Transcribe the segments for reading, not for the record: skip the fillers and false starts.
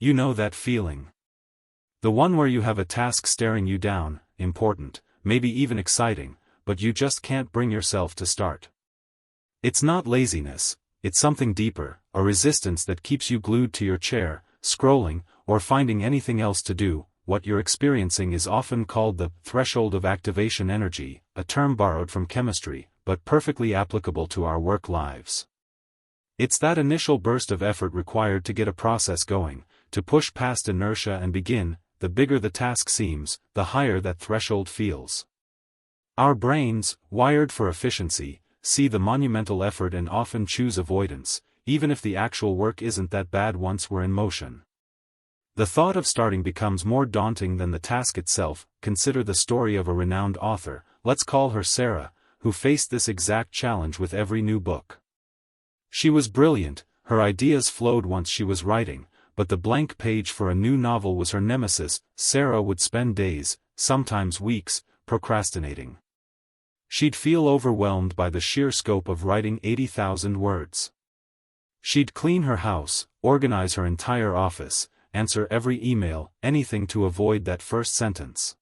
You know that feeling. The one where you have a task staring you down, important, maybe even exciting, but you just can't bring yourself to start. It's not laziness, it's something deeper, a resistance that keeps you glued to your chair, scrolling, or finding anything else to do. What you're experiencing is often called the threshold of activation energy, a term borrowed from chemistry, but perfectly applicable to our work lives. It's that initial burst of effort required to get a process going, to push past inertia and begin. The bigger the task seems, the higher that threshold feels. Our brains, wired for efficiency, see the monumental effort and often choose avoidance, even if the actual work isn't that bad once we're in motion. The thought of starting becomes more daunting than the task itself. Consider the story of a renowned author, let's call her Sarah, who faced this exact challenge with every new book. She was brilliant, her ideas flowed once she was writing, but the blank page for a new novel was her nemesis. Sarah would spend days, sometimes weeks, procrastinating. She'd feel overwhelmed by the sheer scope of writing 80,000 words. She'd clean her house, organize her entire office, answer every email, anything to avoid that first sentence.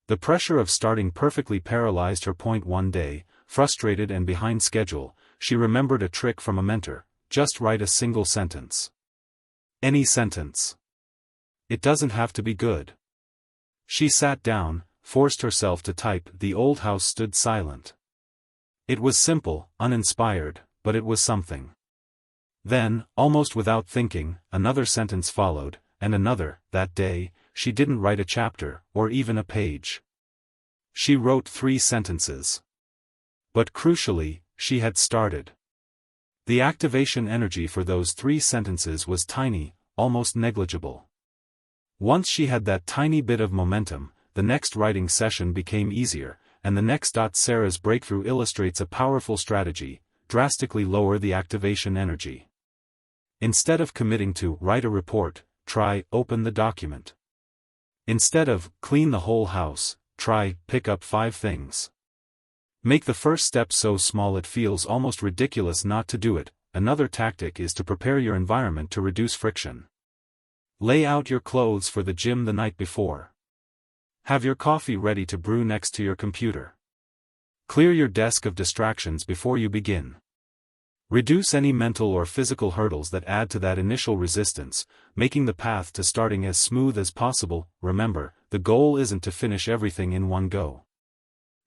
The pressure of starting perfectly paralyzed her. One day, frustrated and behind schedule, she remembered a trick from a mentor: just write a single sentence. Any sentence. It doesn't have to be good. She sat down, forced herself to type. The old house stood silent. It was simple, uninspired, but it was something. Then, almost without thinking, another sentence followed, and another. That day, she didn't write a chapter, or even a page. She wrote 3 sentences. But crucially, she had started. The activation energy for those 3 sentences was tiny, almost negligible. Once she had that tiny bit of momentum, the next writing session became easier, and the next. Sarah's breakthrough illustrates a powerful strategy: drastically lower the activation energy. Instead of committing to write a report, try open the document. Instead of clean the whole house, try pick up 5 things. Make the first step so small it feels almost ridiculous not to do it. Another tactic is to prepare your environment to reduce friction. Lay out your clothes for the gym the night before. Have your coffee ready to brew next to your computer. Clear your desk of distractions before you begin. Reduce any mental or physical hurdles that add to that initial resistance, making the path to starting as smooth as possible. Remember, the goal isn't to finish everything in one go.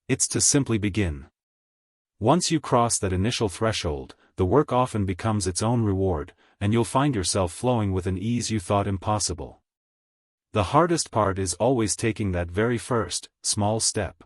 It's to simply begin. Once you cross that initial threshold, the work often becomes its own reward, and you'll find yourself flowing with an ease you thought impossible. The hardest part is always taking that very first, small step.